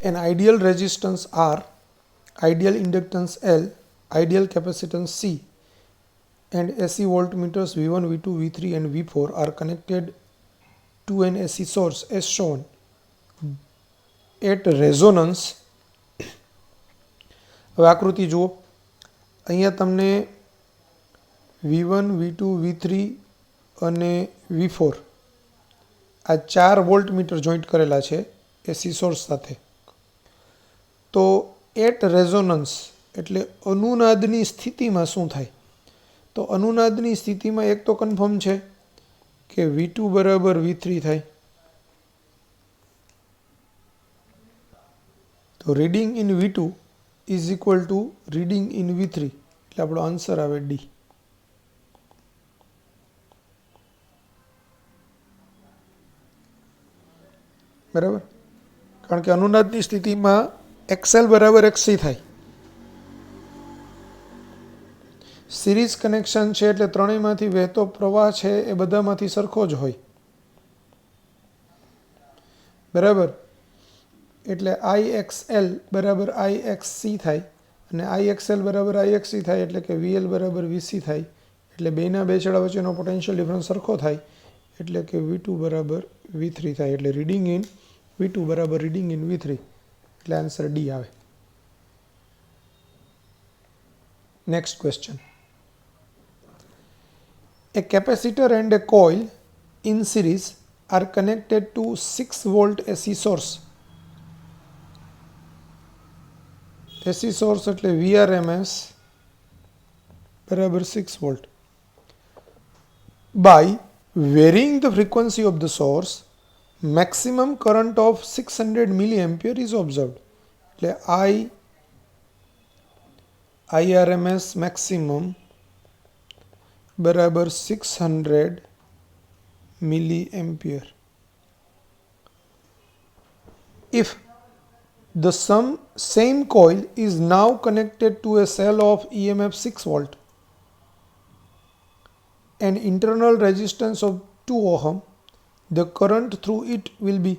an ideal resistance R, ideal inductance L, ideal capacitance C, and AC voltmeters V1, V2, V3 and V4 are connected to an AC source as shown. At resonance, હવે આકૃતિ જુઓ, અહીંયા તમને V1, V2, V3 અને V4 આ 4 voltmeter joint કરેલા છે એસી source સાથે. તો એટ રેઝોનન્સ એટલે અનુનાદની સ્થિતિમાં શું થાય? તો અનુનાદની સ્થિતિમાં એક તો કન્ફર્મ છે કે V2 બરાબર V3 થાય. તો reading in V2 is equal to reading in V3 એટલે આપણો આન્સર આવે ડી. બરાબર, કારણ કે અનુનાદની સ્થિતિમાં XL બરાબર XC થાય. સિરીઝ કનેક્શન છે એટલે ત્રણેયમાંથી વહેતો પ્રવાહ છે એ બધામાંથી સરખો જ હોય. બરાબર, એટલે IXL બરાબર IXC થાય અને IXL બરાબર IXC થાય એટલે કે VL બરાબર VC થાય. એટલે બેના બે છેડા વચ્ચેનો પોટેન્શિયલ ડિફરન્સ સરખો થાય એટલે કે V2 બરાબર V3 થાય. એટલે રીડિંગ ઇન V2 બરાબર રીડિંગ ઇન V3 એટલે આન્સર ડી આવે. Next question. A capacitor and a coil in series are connected to 6 volt AC source. AC source એટલે VRMS બરાબર 6 volt. By varying the frequency of the source, maximum current of 600 milliampere is observed. એટલે IRMS maximum બરાબર 600 milliampere. If the same coil is now connected to a cell of EMF 6 volt and internal resistance of 2 ohm, the current through it will be.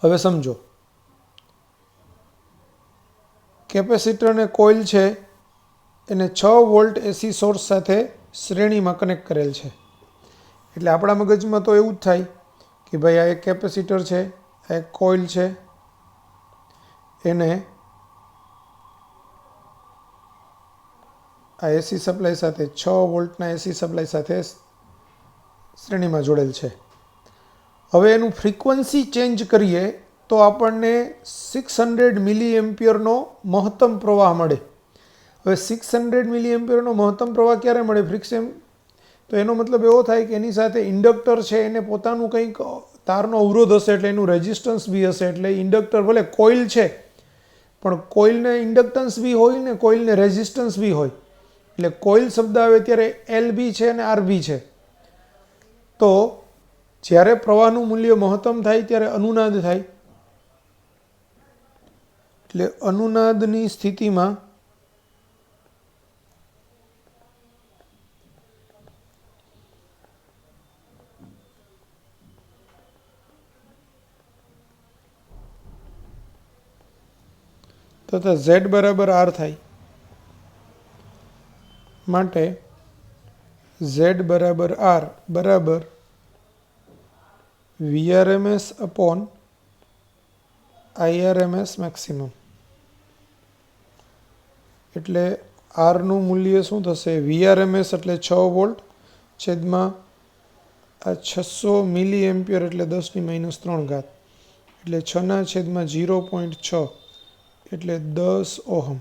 હવે સમજો, capacitor ને coil છે એને 6 volt એસી source સાથે શ્રેણીમાં connect કરેલ છે. એટલે આપણા મગજમાં તો એવું જ થાય કે ભાઈ આ એક કેપેસિટર છે, આ એક કોઇલ છે, એને આ એસી સપ્લાય સાથે 6 વોલ્ટના એસી સપ્લાય સાથે શ્રેણીમાં જોડેલ છે. હવે એનું ફ્રીક્વન્સી ચેન્જ કરીએ તો આપણને 600 મિલી એમ્પિયરનો મહત્તમ પ્રવાહ મળે. હવે 600 મિલી એમ્પિયરનો મહત્તમ પ્રવાહ ક્યારે મળે? ફ્રિક્શન. તો એનો મતલબ એવો થાય કે એની સાથે ઇન્ડક્ટર છે એને પોતાનું કંઈક તારનો અવરોધ હશે એટલે એનું રેઝિસ્ટન્સ બી હશે. એટલે ઇન્ડક્ટર ભલે કોઇલ છે પણ કોઇલને ઇન્ડક્ટન્સ બી હોય ને કોઇલને રેઝિસ્ટન્સ બી હોય. એટલે કોઇલ શબ્દ આવે ત્યારે એલ બી છે અને આર બી છે. તો જ્યારે પ્રવાહનું મૂલ્ય મહત્તમ થાય ત્યારે અનુનાદ થાય. એટલે અનુનાદની સ્થિતિમાં તથા Z બરાબર R થાય. માટે Z બરાબર R બરાબર VRMS અપોન IRMS મેક્સિમમ. એટલે આરનું મૂલ્ય શું થશે? VRMS એટલે 6 વોલ્ટ છેદમાં આ 600 મિલી એમ્પિયર એટલે 10⁻³ ઘાત એટલે 6/0.6 એટલે 10 ઓહમ.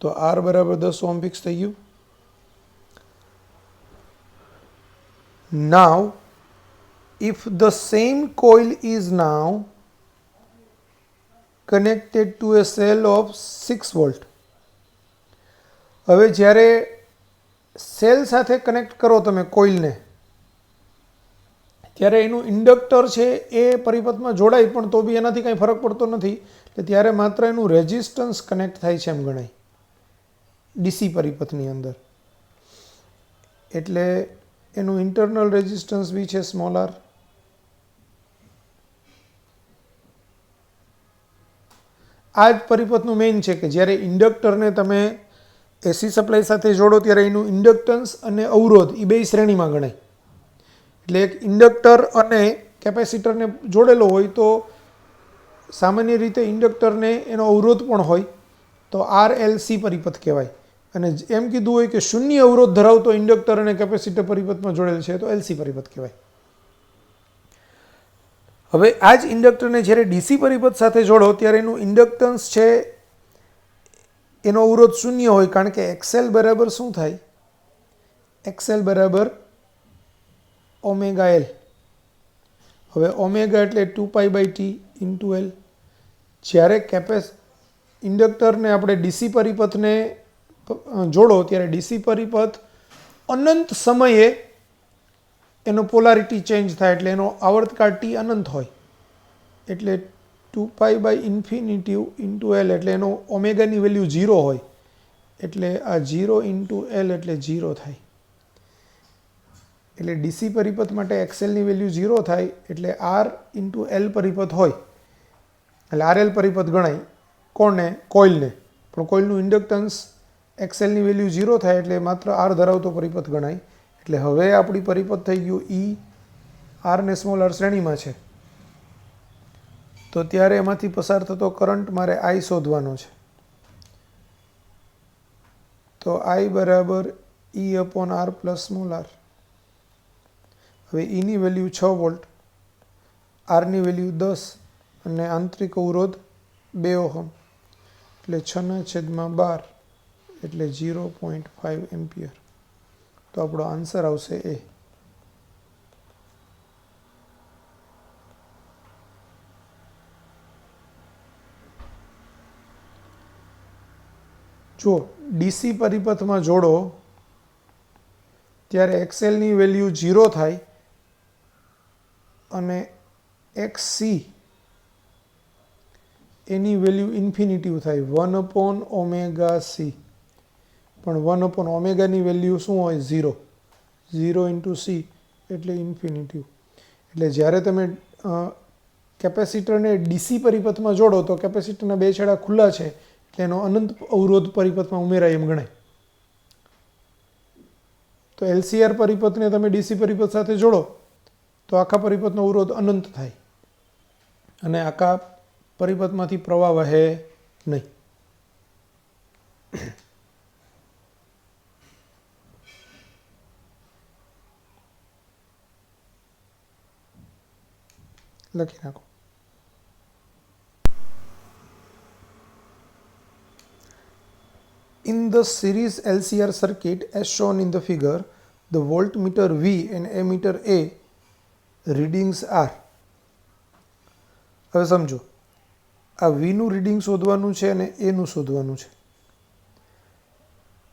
તો આર બરાબર 10 ઓહમ ફિક્સ થઈ ગયું. Now if the same coil is now connected to a cell of 6 volt. હવે જ્યારે સેલ સાથે કનેક્ટ કરો તમે કોઇલને ત્યારે એનું ઇન્ડક્ટર છે એ પરિપથમાં જોડાય પણ તો બી એનાથી કંઈ ફરક પડતો નથી. એટલે ત્યારે માત્ર એનું રેઝિસ્ટન્સ કનેક્ટ થાય છે એમ ગણાય ડીસી પરિપથની અંદર. એટલે એનું ઇન્ટરનલ રેઝિસ્ટન્સ બી છે સ્મોલ આર. આ જ પરિપથનું મેઇન છે કે જ્યારે ઇન્ડક્ટરને તમે એસી સપ્લાય સાથે જોડો ત્યારે એનું ઇન્ડક્ટન્સ અને અવરોધ એ બે શ્રેણીમાં ગણાય. એટલે એક ઇન્ડક્ટર અને કેપેસિટરને જોડેલો હોય તો સામાન્ય રીતે ઇન્ડક્ટરને એનો અવરોધ પણ હોય તો RLC પરિપથ કહેવાય. અને એમ કીધું હોય કે શૂન્ય અવરોધ ધરાવતો ઇન્ડક્ટર અને કેપેસિટર પરિપથમાં જોડેલ છે તો LC પરિપથ કહેવાય. હવે આ જ ઇન્ડક્ટરને જ્યારે ડીસી પરિપથ સાથે જોડો ત્યારે એનું ઇન્ડક્ટન્સ છે એનો અવરોધ શૂન્ય હોય, કારણ કે XL બરાબર શું થાય? XL બરાબર ઓમેગા એલ. હવે ઓમેગા એટલે 2π/T ઇન્ટુ એલ. જ્યારે ઇન્ડક્ટરને આપણે ડીસી પરિપથને જોડો ત્યારે ડીસી પરિપથ અનંત સમયે એનો પોલારિટી ચેન્જ થાય, એટલે એનો આવર્તકાળ T અનંત હોય. એટલે 2π/∞ ઇન્ટુ એલ એટલે એનો ઓમેગાની વેલ્યુ 0 હોય. એટલે આ 0 ઇન્ટુ એલ એટલે 0 થાય. એટલે ડીસી પરિપથ માટે XLની વેલ્યુ 0 થાય એટલે R ઇન્ટુ એલ પરિપથ હોય એટલે RL પરિપથ ગણાય. કોને? કોઇલને. પણ કોઇલનું ઇન્ડક્ટન્સ XLની વેલ્યુ 0 થાય એટલે માત્ર R ધરાવતો પરિપથ ગણાય. એટલે હવે આપણી પરિપથ થઈ ગયું E R ને સ્મોલ r શ્રેણીમાં છે તો ત્યારે એમાંથી પસાર થતો કરંટ મારે I શોધવાનો છે. તો I બરાબર E/R પ્લસ સ્મોલ r. હવે Eની વેલ્યુ 6 વોલ્ટ, Rની વેલ્યુ 10 અને આંતરિક અવરોધ 2 ઓહમ એટલે 6/12 એટલે 0.5 એમ્પિયર. તો આપણો આન્સર આવશે એ. જો ડીસી પરિપથમાં જોડો ત્યારે XLની વેલ્યુ 0 થાય અને XC એની વેલ્યુ ઇન્ફિનિટિવ થાય 1/ωc. પણ 1/ωની વેલ્યુ શું હોય? 0. 0 ઇન્ટુ C એટલે ઇન્ફિનિટિવ. એટલે જ્યારે તમે કેપેસિટરને ડીસી પરિપથમાં જોડો તો કેપેસિટરના બે છેડા ખુલ્લા છે એટલે એનો અનંત અવરોધ પરિપથમાં ઉમેરાય એમ ગણાય. તો LCR પરિપથને તમે ડીસી પરિપથ સાથે જોડો તો આખા પરિપથનો અવરોધ અનંત થાય અને આખા પરિપથમાંથી પ્રવાહ વહે નહીં. લખી નાખો. In the series LCR circuit as shown in the figure, the voltmeter V and ammeter A readings are. હવે સમજો આ Vનું રીડિંગ શોધવાનું છે અને એનું શોધવાનું છે.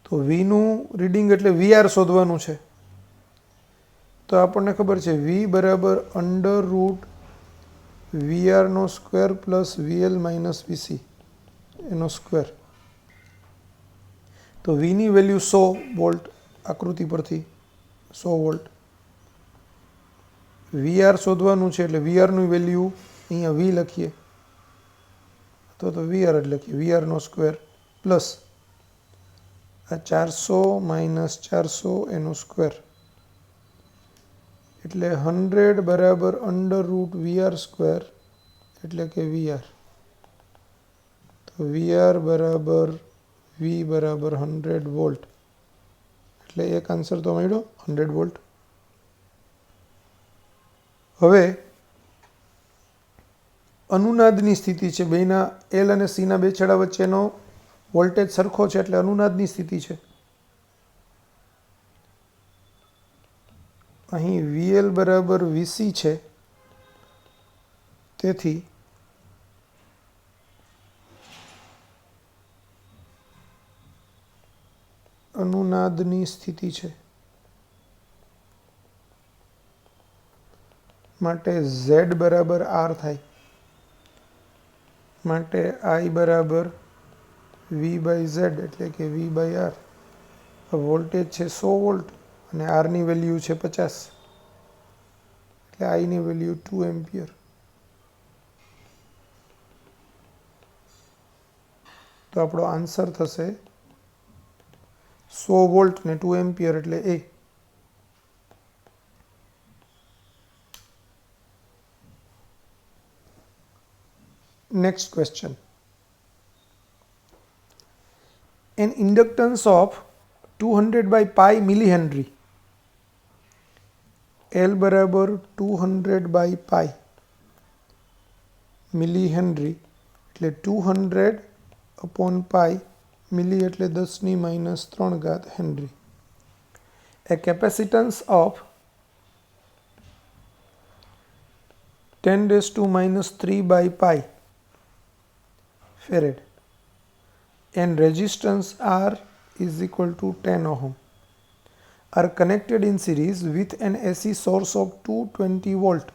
તો Vનું રીડિંગ એટલે VR શોધવાનું છે. તો આપણને ખબર છે V બરાબર √VR square plus VL minus VC એનો સ્ક્વેર. તો Vની વેલ્યુ 100 વોલ્ટ આકૃતિ પરથી 100 વોલ્ટ. VR શોધવાનું છે એટલે VRનું વેલ્યુ અહીંયા V લખીએ અથવા તો VR જ લખીએ VRનો સ્ક્વેર પ્લસ આ 400 માઇનસ 400 એનો સ્ક્વેર એટલે 100 બરાબર √VR સ્ક્વેર એટલે કે VR. તો VR બરાબર V બરાબર 100 વોલ્ટ એટલે એક આન્સર તો મળ્યો 100 વોલ્ટ. હવે અનુનાદની સ્થિતિ છે. બેના L અને C ના બે છેડા વચ્ચેનો વોલ્ટેજ સરખો છે એટલે અનુનાદની સ્થિતિ છે. અહીં VL બરાબર VC છે તેથી અનુનાદની સ્થિતિ છે માટે Z બરાબર R થાય. માટે I બરાબર V/Z એટલે કે V/R. વોલ્ટેજ છે 100 વોલ્ટ અને Rની વેલ્યુ છે 50 એટલે Iની વેલ્યુ 2 એમ્પિયર. તો આપણો આન્સર થશે 100 વોલ્ટ ને 2 એમ્પિયર એટલે એ. Next question. An inductance of 200 by pi millihenry. L બરાબર 200 by pi millihenry એટલે 200 upon pi milli એટલે 10⁻³ henry. A capacitance of 10⁻³ by pi farad and resistance R is equal to 10 ohm are connected in series with an AC source of 220 volt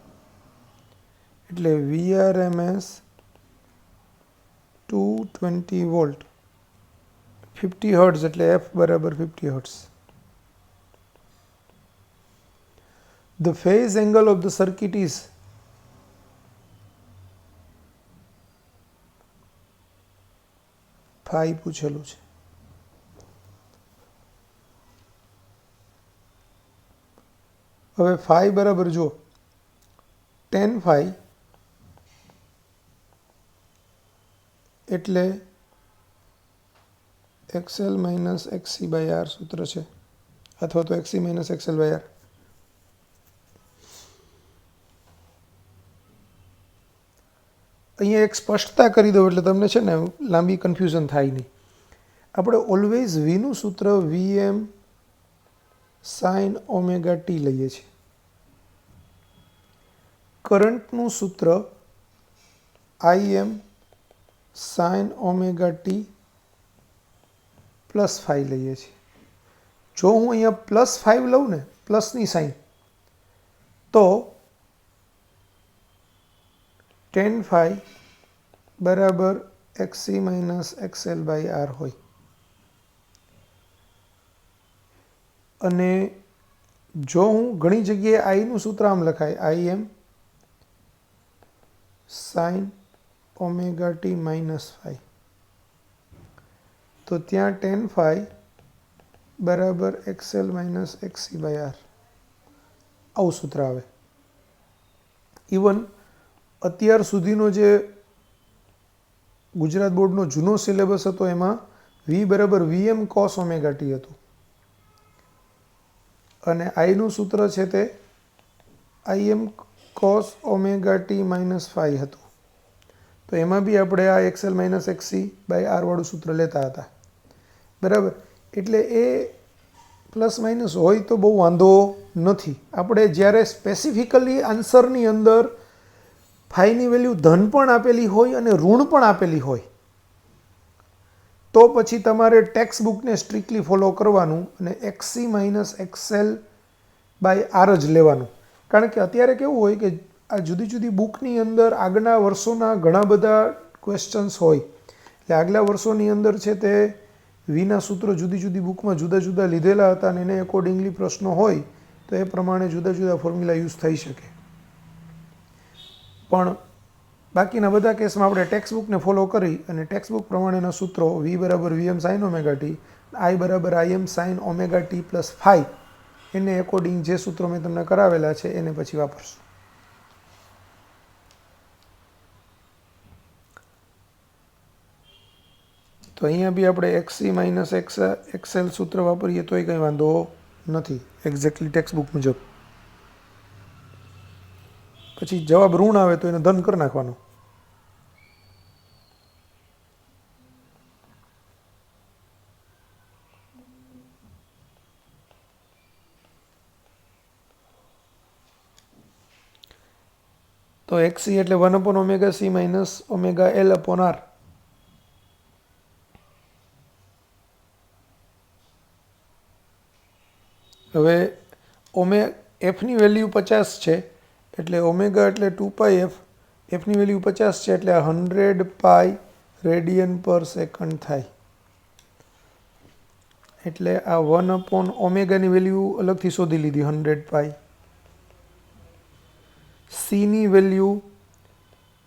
એટલે VRMS 220 volt 50 hertz એટલે F બરાબર 50 hertz. The phase angle of the circuit is phi પૂછેલું છે. હવે phi બરાબર જો 10 phi એટલે XL minus XC by R સૂત્ર છે અથવા તો XC minus XL by R. અહીંયા એક સ્પષ્ટતા કરી દો એટલે તમને છે ને લાંબી કન્ફ્યુઝન થાય નહીં. આપણે ઓલવેઝ વીનું સૂત્ર VM sin ઓમેગા ટી લઈએ છીએ. કરંટનું સૂત્ર IM sin omega T plus 5 લઈએ છીએ. જો હું અહીંયા +5 લઉં ને પ્લસની સાઇન તો 10 phi બરાબર XC minus XL by R હોય. અને જો હું ઘણી જગ્યાએ આઈનું સૂત્ર આમ લખાય IM sin ઓમેગા ટી -5 તો ત્યાં 10 phi બરાબર XL minus XC by R આવું સૂત્ર આવે. ઇવન અત્યાર સુધીનો જે ગુજરાત બોર્ડનો જૂનો સિલેબસ હતો એમાં V બરાબર VM cos ઓમેગા ટી હતું અને આઈનું સૂત્ર છે તે IM cos ઓમેગા ટી -5 હતું. તો એમાં બી આપણે આ XL minus XC by R વાળું સૂત્ર લેતા હતા બરાબર. એટલે એ પ્લસ માઇનસ હોય તો બહુ વાંધો નથી. આપણે જ્યારે સ્પેસિફિકલી આન્સરની અંદર ફાઈની વેલ્યુ ધન પણ આપેલી હોય અને ઋણ પણ આપેલી હોય તો પછી તમારે ટેક્સ્ટ બુકને સ્ટ્રિક્ટલી ફોલો કરવાનું અને XC minus XL by R જ લેવાનું. કારણ કે અત્યારે કેવું હોય કે આ જુદી જુદી બુકની અંદર આગળના વર્ષોના ઘણા બધા ક્વેશ્ચન્સ હોય એટલે આગલા વર્ષોની અંદર છે તે વીના સૂત્રો જુદી જુદી બુકમાં જુદા જુદા લીધેલા હતા અને એને એકોર્ડિંગલી પ્રશ્નો હોય તો એ પ્રમાણે જુદા જુદા ફોર્મ્યુલા યુઝ થઈ શકે. પણ બાકીના બધા કેસમાં આપણે ટેક્સ્ટ બુકને ફોલો કરી અને ટેક્સ્ટ બુક પ્રમાણેના સૂત્રો V બરાબર VM sin omega T, I બરાબર IM sin omega T plus 5 એને એકોર્ડિંગ જે સૂત્રો મેં તમને કરાવેલા છે એને પછી વાપરશું. તો અહીંયા બી આપણે XC minus XL સૂત્ર વાપરીએ તોય કંઈ વાંધો નથી એક્ઝેક્ટલી ટેક્સ્ટ બુક મુજબ. પછી જવાબ ઋણ આવે તો એને ધન કરી નાખવાનો. તો XC એટલે 1/ωc minus omega L upon R. હવે એફની વેલ્યુ 50 છે એટલે ઓમેગા એટલે 2πf, એફની વેલ્યુ 50 છે એટલે 100 પાઈ રેડિયન પર સેકન્ડ થાય. એટલે આ 1/ωની વેલ્યુ અલગથી શોધી લીધી 100 પાઈ. સીની value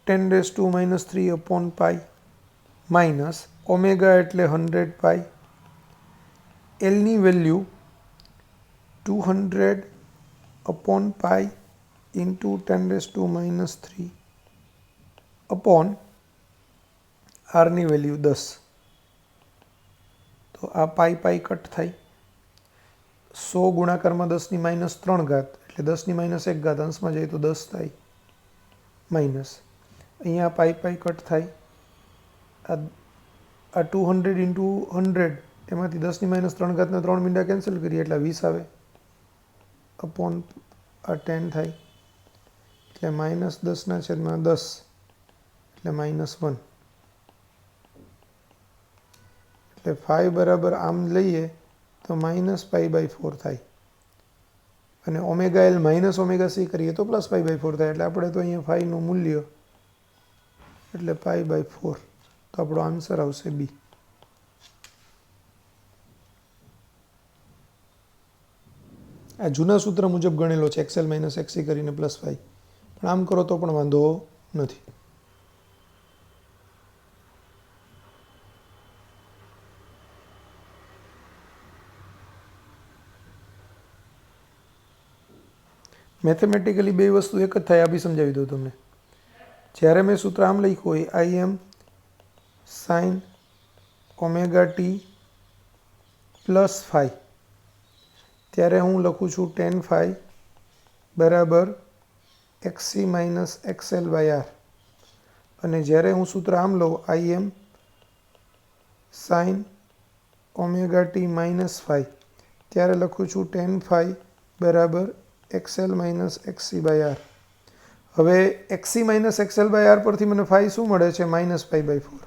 10⁻³ upon pi minus omega એટલે 100 પાઈ, એલની value 200 upon pi into 10⁻³ upon આરની વેલ્યુ 10. તો આ પાઈ પાઈ કટ થાય, 100 ગુણાકારમાં 10⁻³ એટલે 10⁻1 અંશમાં જાય તો 10 થાય માઇનસ. અહીંયા પાઈ પાઈ કટ થાય, આ 200 ઇન્ટુ 100 એમાંથી 10⁻³ ને 3 મીંડા કેન્સલ કરીએ એટલે 20 આવે અપોન આ 10 થાય એટલે -10/10 એટલે -1. એટલે 5 બરાબર આમ લઈએ તો -π/4 થાય, અને omega L minus omega C કરીએ તો +π/4 થાય. એટલે આપણે તો અહીંયા 5નું મૂલ્ય એટલે π/4, તો આપણો આન્સર આવશે બી. આ જૂના સૂત્ર મુજબ ગણેલો છે, XL - XC કરીને +5, પણ આમ કરો તો પણ વાંધો નથી. મેથેમેટિકલી બે વસ્તુ એક જ થાય, આ બી સમજાવી દઉં તમને. જ્યારે મેં સૂત્ર આમ લખ્યું હોય Im sin ωt +5, ત્યારે હું લખું છું tan phi બરાબર XC - XL/R, અને જ્યારે હું સૂત્ર આમ લઉં Im sin ωt -5, ત્યારે લખું છું tan phi બરાબર XL - XC/R. હવે XC - XL/R પરથી મને phi શું મળે છે? -π/4.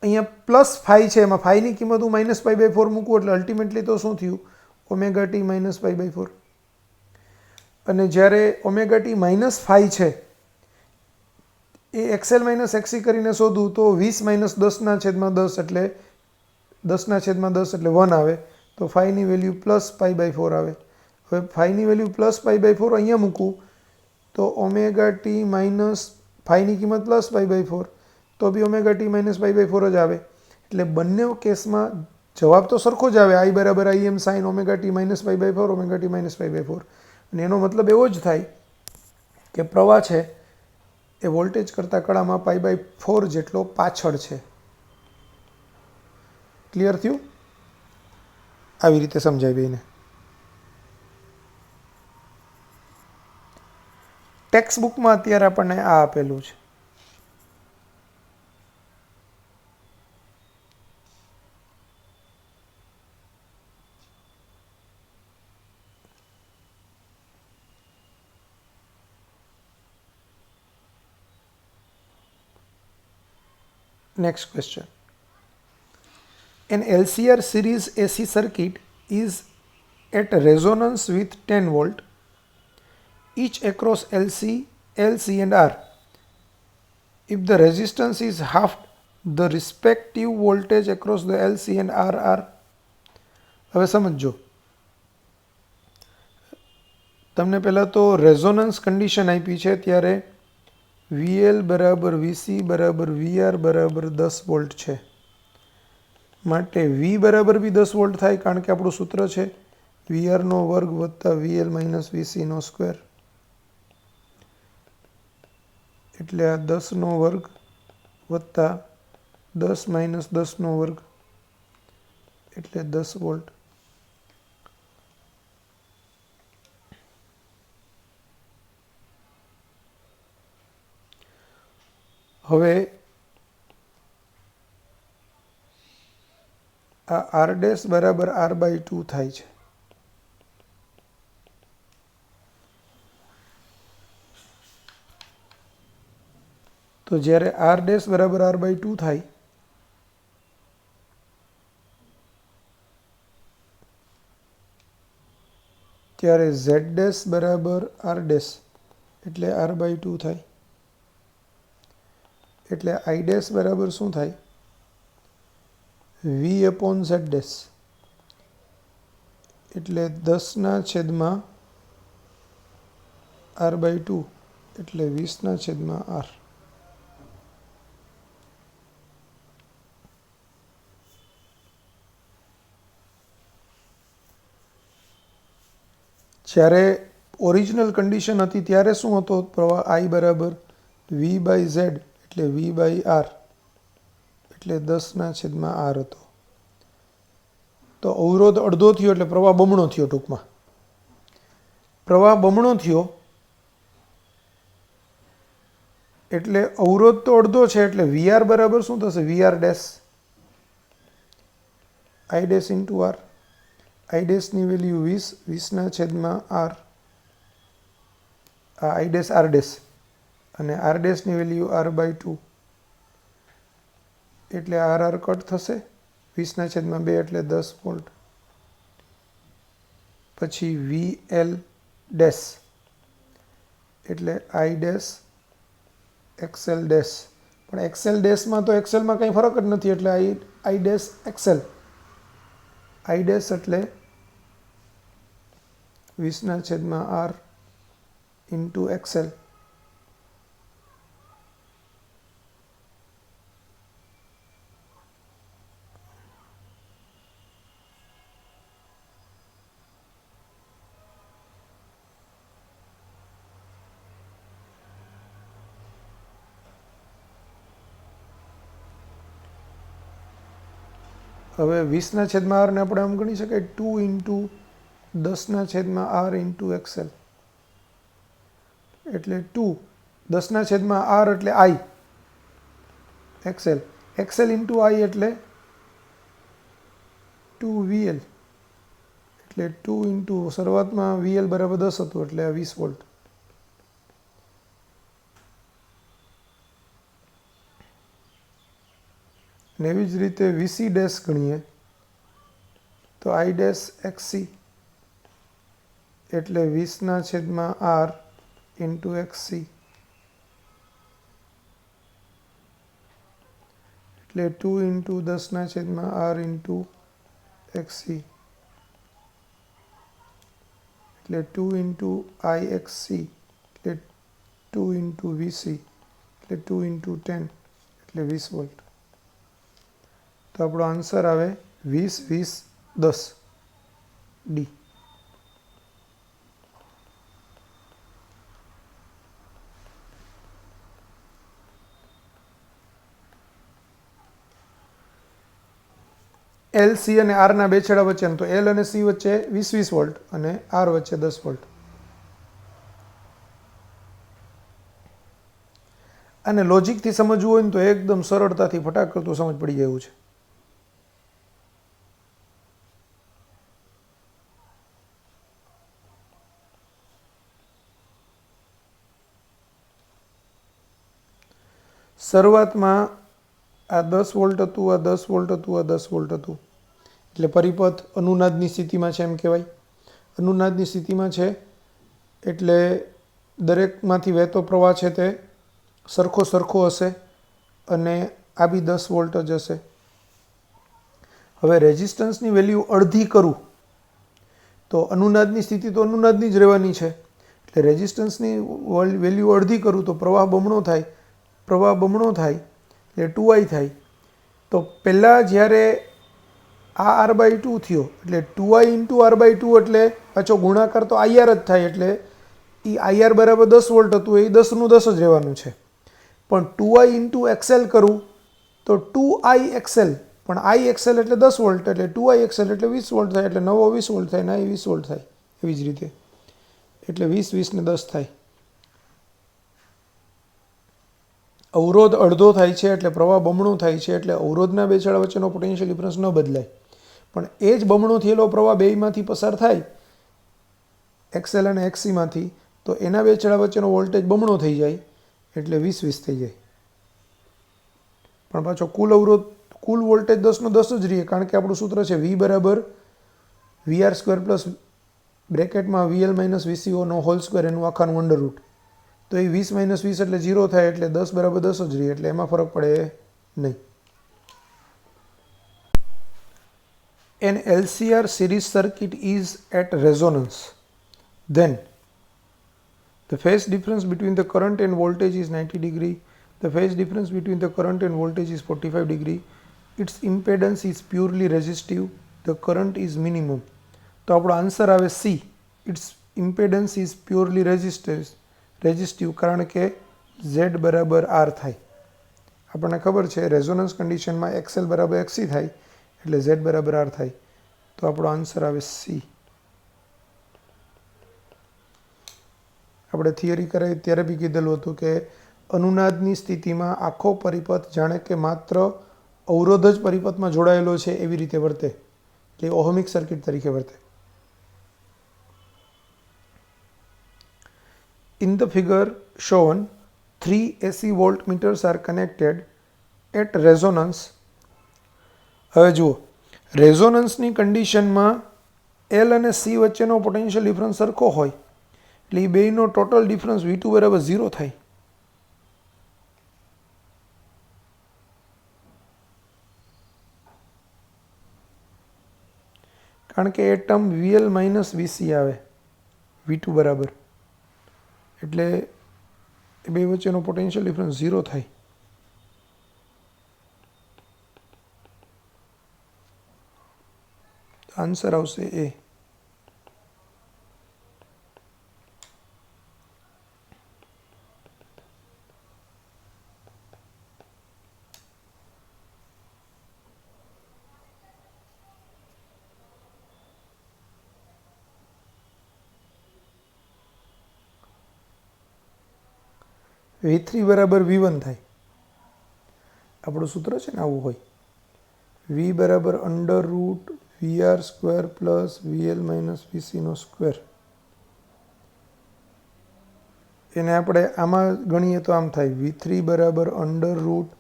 અહીંયા +5 છે, એમાં phi ની કિંમત હું -π/4 મૂકું એટલે અલ્ટિમેટલી તો શું થયું? ωt -π/4. અને જ્યારે ωt -5 છે એ XL - XC કરીને શોધું તો 20 - 10/10 એટલે 10/10 એટલે 1 આવે, તો phi ની વેલ્યુ +π/4 આવે. હવે phi ની વેલ્યુ +π/4 અહીંયા મૂકું તો phi ની કિંમત +π/4, તો બી ωt -π/4 જ આવે. એટલે બંને કેસમાં જવાબ તો સરખો જ આવે, I બરાબર Im sin ωt -π/4 ωt -π/4. અને એનો મતલબ એવો જ થાય કે પ્રવાહ છે એ વોલ્ટેજ કરતાં કળામાં π/4 જેટલો પાછળ છે. ક્લિયર થયું? આવી રીતે સમજાય બેને. ટેક્સ્ટ બુકમાં અત્યારે આપણને આ આપેલું છે. Next question. An LCR series AC circuit is at resonance with 10 volt each across LC and R. If the resistance is half, the respective voltage across the LC and R are. હવે સમજો, તમને પહેલાં તો resonance condition આપી છે, ત્યારે VL બરાબર VC બરાબર VR બરાબર 10 વોલ્ટ છે. માટે V બરાબર બી 10 વોલ્ટ થાય, કારણ કે આપણું સૂત્ર છે VR² વત્તા VL - VC². એટલે આ 10² વત્તા 10 - 10² એટલે 10 વોલ્ટ. હવે આ R' બરાબર R/2 થાય છે. તો જ્યારે R' બરાબર R/2 થાય ત્યારે Z' બરાબર R' એટલે R/2 થાય. એટલે I' બરાબર શું થાય? V/Z', એટલે 10/R/2 એટલે 20/R. જ્યારે ઓરિજિનલ કન્ડિશન હતી ત્યારે શું હતો? પ્રવાહ I બરાબર V/Z એટલે V/R એટલે 10/R હતો. તો અવરોધ અડધો થયો એટલે પ્રવાહ બમણો થયો. ટૂંકમાં પ્રવાહ બમણો થયો એટલે અવરોધ તો અડધો છે એટલે VR બરાબર શું થશે? VR dash I dash into R. I ડેશની વેલ્યુ 20/R. આ I ડેશ R ડેશ અને R ડેશની વેલ્યુ R/2 એટલે RR કટ થશે. 20/2 એટલે 10 વોલ્ટ. પછી VL ડેશ એટલે I ડેશ XL ડેશ. પણ XL ડેશમાં તો XLમાં કંઈ ફરક જ નથી એટલે I dash XL. I dash એટલે 20/R ઇન્ટુ XL. હવે 20/R ને આપણે આમ ગણી શકાય 2 ઇન્ટુ 10/R ઇન્ટુ XL એટલે 2 10/R એટલે I XL. XL into I એટલે 2VL એટલે 2 ઇન્ટુ શરૂઆતમાં VL બરાબર 10 હતું એટલે 20 વોલ્ટ. ને એવી જ રીતે VC ડેશ ગણીએ તો I ડેશ XC એટલે 20/R ઇન્ટુ XC એટલે 2 ઇન્ટુ 10/R ઇન્ટુ XC એટલે 2 ઇન્ટુ IXC એટલે 2 ઇન્ટુ VC એટલે 2 ઇન્ટુ 10 એટલે 20 વોલ્ટ. તો આપણો આન્સર આવે 20 20 10 ડી. એલ સી અને આરના બે છેડા વચ્ચેનો તો એલ અને સી વચ્ચે 20 વોલ્ટ અને આર વચ્ચે 10 વોલ્ટ. અને લોજિકથી સમજવું હોય ને તો એકદમ સરળતાથી ફટાક કરતું સમજ પડી જાય એવું છે. શરૂઆતમાં આ 10 વોલ્ટ હતું, આ 10 વોલ્ટ હતું, આ 10 વોલ્ટ હતું એટલે પરિપથ અનુનાદની સ્થિતિમાં છે એમ કહેવાય. અનુનાદની સ્થિતિમાં છે એટલે દરેકમાંથી વહેતો પ્રવાહ છે તે સરખો હશે અને આ બી 10 વોલ્ટ જ હશે. હવે રેઝિસ્ટન્સની વેલ્યુ અડધી કરું તો અનુનાદની સ્થિતિ તો અનુનાદની જ રહેવાની છે એટલે રેઝિસ્ટન્સની વેલ્યુ અડધી કરું તો પ્રવાહ બમણો થાય. પ્રવાહ બમણો થાય એટલે 2I થાય. તો પહેલાં જ્યારે આ R/2 થયો એટલે 2I ઇન્ટુ R/2 એટલે પાછો ગુણાકાર તો IR જ થાય એટલે એ IR બરાબર 10 વોલ્ટ હતું એ 10નું 10 જ રહેવાનું છે. પણ 2I ઇન્ટુ XL કરું તો 2IXL પણ IXL એટલે 10 વોલ્ટ એટલે 2IXL એટલે 20 વોલ્ટ થાય એટલે નવો 20 વોલ્ટ થાય ને 20 વોલ્ટ થાય. એવી જ રીતે એટલે 20 20 ને 10 થાય. અવરોધ અડધો થાય છે એટલે પ્રવાહ બમણો થાય છે એટલે અવરોધના બે છેડા વચ્ચેનો પોટેન્શિયલ ડિફરન્સ ન બદલાય. પણ એ જ બમણો થયેલો પ્રવાહ બેયમાંથી પસાર થાય XL અને XCમાંથી તો એના બે છેડા વચ્ચેનો વોલ્ટેજ બમણો થઈ જાય એટલે 20 20 થઈ જાય. પણ પાછો કુલ વોલ્ટેજ 10નો 10 જ રહીએ કારણ કે આપણું સૂત્ર છે V બરાબર VR² પ્લસ બ્રેકેટમાં VL માઇનસ VCO નો હોલ સ્ક્વેર એનું આખાનું અંડર રૂટ. તો એ 20 - 20 એટલે 0 થાય એટલે 10 બરાબર 10 જ રહે એટલે એમાં ફરક પડે નહીં. An LCR series circuit is at resonance. Then the phase difference between the current and voltage is 90 degree. The phase difference between the current and voltage is 45 degree. Its impedance is purely resistive. The current is minimum. તો આપણો answer આવે C. Its impedance is purely resistive કારણ કે Z બરાબર R થાય. આપણને ખબર છે રેઝોનન્સ કન્ડિશનમાં એક્સએલ બરાબર એક્સી થાય એટલે ઝેડ બરાબર આર થાય. તો આપણો આન્સર આવે સી. આપણે થિયરી કરાવી ત્યારે બી કીધેલું હતું કે અનુનાદની સ્થિતિમાં આખો પરિપથ જાણે કે માત્ર અવરોધ જ પરિપથમાં જોડાયેલો છે એવી રીતે વર્તે, કે ઓહમિક સર્કિટ તરીકે વર્તે. In the figure shown, 3 AC voltmeters are connected at resonance. હવે જુઓ, રેઝોનન્સની કન્ડિશનમાં એલ અને સી વચ્ચેનો પોટેન્શિયલ ડિફરન્સ સરખો હોય એટલે એ બેયનો ટોટલ ડિફરન્સ V2 બરાબર 0 થાય. કારણ કે એ ટર્મ VL માઇનસ VC આવે V2 બરાબર, એટલે એ બે વચ્ચેનો પોટેન્શિયલ ડિફરન્સ 0 થાય. આન્સર આવશે એ. V3 બરાબર V1 થાય. આપણું સૂત્ર છે ને આવું હોય, V બરાબર under root VR square plus VL minus VCનો સ્ક્વેર. એને આપણે આમાં ગણીએ તો આમ થાય V3 બરાબર under root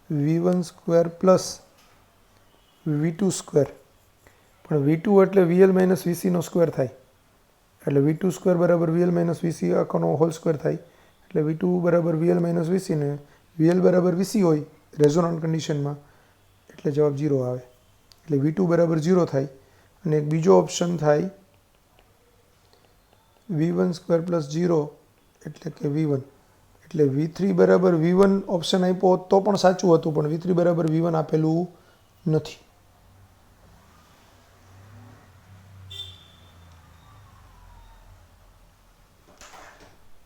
V1 square plus V2 square. પણ V2 એટલે VL માઇનસ VCનો સ્ક્વેર થાય, એટલે V2 સ્ક્વેર બરાબર VL માઇનસ VC આખોનો હોલ સ્ક્વેર થાય. એટલે V2 બરાબર VL માઇનસ VC ને VL બરાબર VC હોય રેઝોનન્ટ કન્ડિશનમાં એટલે જવાબ 0 આવે. એટલે V2 બરાબર 0 થાય. અને એક બીજો ઓપ્શન થાય V1 સ્ક્વેર પ્લસ 0 એટલે કે V1. એટલે V3 બરાબર V1 ઓપ્શન આપ્યો તો પણ સાચું હતું, પણ V3 બરાબર V1 આપેલું નથી.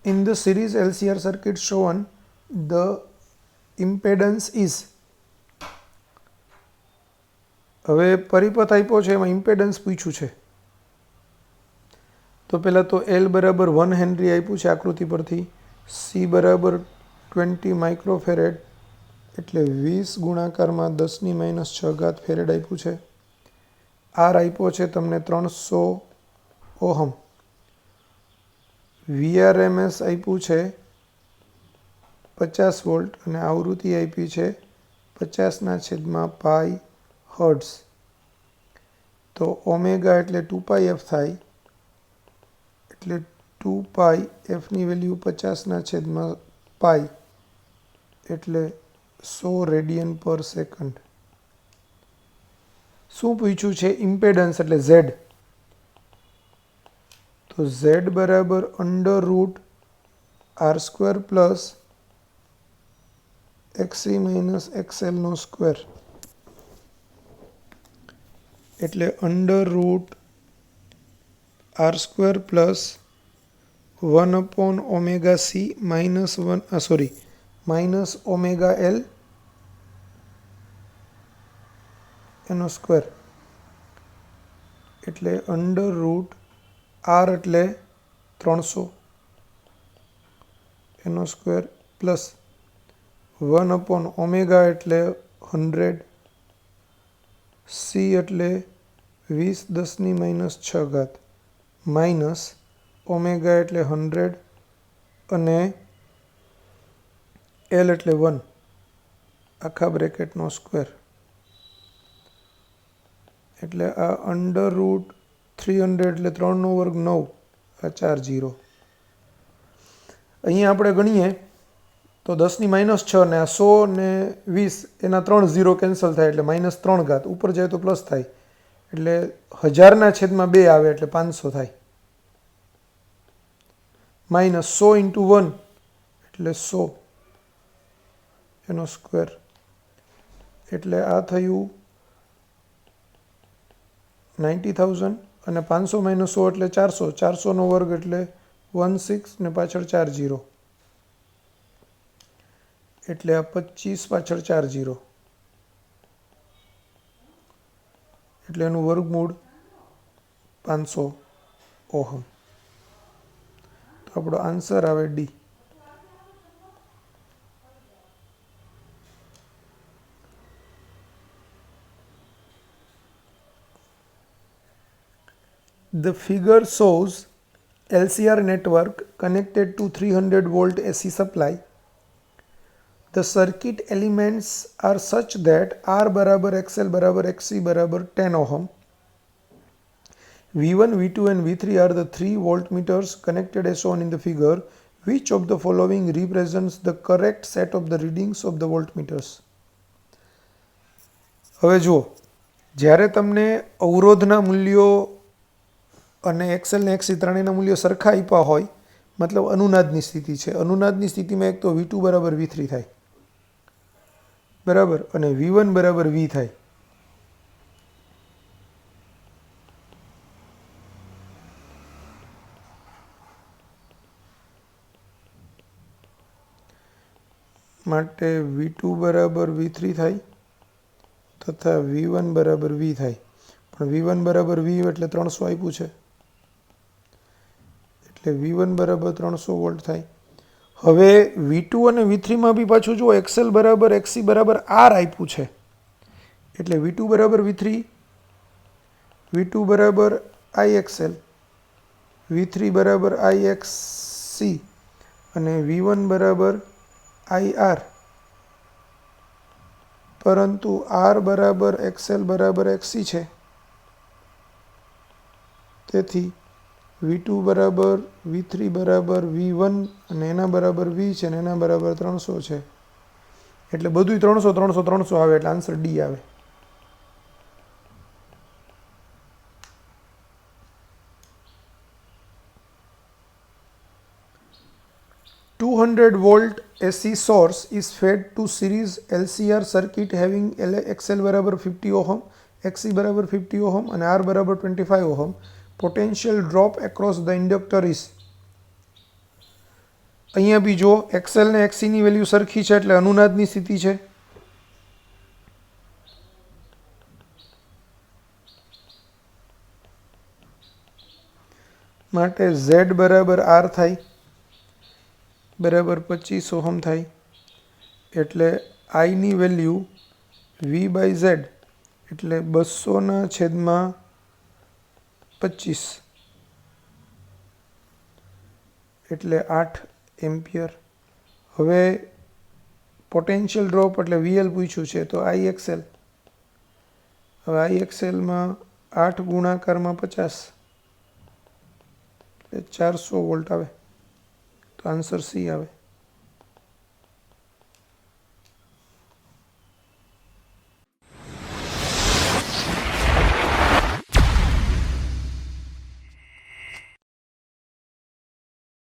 In the series LCR circuit shown, the impedance is. હવે પરિપથ આપ્યો છે એમાં ઇમ્પેડન્સ પૂછ્યું છે. તો પહેલાં તો L બરાબર 1 હેનરી આપ્યું છે આકૃતિ પરથી, C બરાબર 20 માઇક્રોફેરેડ એટલે 20 ગુણાકારમાં 10⁻6 ફેરેડ આપ્યું છે. R આપ્યો છે તમને 300 ઓહમ. VRMS આપ્યું છે 50 વોલ્ટ અને આવૃત્તિ આપી છે 50/π હર્ટ્ઝ. તો ઓમેગા એટલે 2πf થાય, એટલે 2πfની વેલ્યુ 50/π એટલે 100 રેડિયન પર સેકન્ડ. શું પૂછ્યું છે? ઇમ્પેડન્સ એટલે Z. તો Z બરાબર under root R square plus XC minus XLનો સ્ક્વેર. એટલે under root R square plus 1/ωc minus omega L એનો સ્ક્વેર. એટલે અંડર રૂટ R એટલે 300 એનો સ્ક્વેર પ્લસ 1/ω એટલે 100, C એટલે 20⁻6 માઇનસ ઓમેગા એટલે 100 અને L એટલે 1 આખા બ્રેકેટનો સ્ક્વેર. એટલે આ અંડર રૂટ 300 એટલે 3 વર્ગ 9, આ 4 0. અહીંયા આપણે ગણીએ તો 10⁻6 ને આ 100 ને 20 એના 3 0 કેન્સલ થાય એટલે -3 ઉપર જાય તો પ્લસ થાય એટલે 1000/2 આવે એટલે 500 થાય. -100 × 1 એટલે 100 એનો સ્ક્વેર. એટલે આ થયું 90,000 અને 500 માઇનસ 100 એટલે 400, 400નો વર્ગ એટલે 16 ને પાછળ 4 0 એટલે આ 25 પાછળ 4 0 એટલે એનું વર્ગમૂળ 500 ઓહમ. તો આપણો આન્સર આવે D. The figure shows LCR network connected to 300 volt AC supply. The circuit elements are such that R बराबर XL बराबर XC बराबर 10 ohm. V1, V2 and V3 are the 3 voltmeters connected as shown in the figure. Which of the following represents the correct set of the readings of the voltmeters? હવે જુઓ, જ્યારે તમને અવરોધના મૂલ્યો અને XL ને XC ત્રણેયના મૂલ્યો સરખા આપ્યા હોય, મતલબ અનુનાદની સ્થિતિ છે. અનુનાદની સ્થિતિમાં એક તો V2 બરાબર V3 થાય, બરાબર, અને V1 બરાબર V થાય. માટે V2 બરાબર V3 થાય તથા V1 બરાબર V થાય. પણ V1 બરાબર V એટલે 300 આપ્યું છે એટલે V1 બરાબર 300 વોલ્ટ થાય. હવે V2 અને V3માં બી પાછું જુઓ XL બરાબર XC બરાબર R આપ્યું છે એટલે V2 બરાબર V3, V2 બરાબર IXL, V3 બરાબર IXC અને V1 બરાબર IR. પરંતુ R બરાબર XL બરાબર XC છે તેથી V2 બરાબર V3 બરાબર V1 અને એના બરાબર V છે અને એના બરાબર 300 છે એટલે બધું 300 300 300 આવે એટલે આન્સર ડી આવે. $200 volt AC source is fed to series LCR circuit having XL બરાબર 50 ohm, XC બરાબર 50 ohm અને R બરાબર 25 ohm. Potential drop across the inductor is. અહીંયા બી જો XL ને XC ની વેલ્યુ સરખી છે એટલે અનુનાદની સ્થિતિ છે. માટે Z બરાબર R થાય બરાબર 25 ઓહમ થાય એટલે I ની વેલ્યુ V બાય Z એટલે 200/25 એટલે 8 એમ્પિયર. હવે પોટેન્શિયલ ડ્રોપ એટલે VL પૂછ્યું છે તો IXL. હવે IXLમાં 8 ગુણાકારમાં 50 એટલે 400 વોલ્ટ આવે તો આન્સર સી આવે.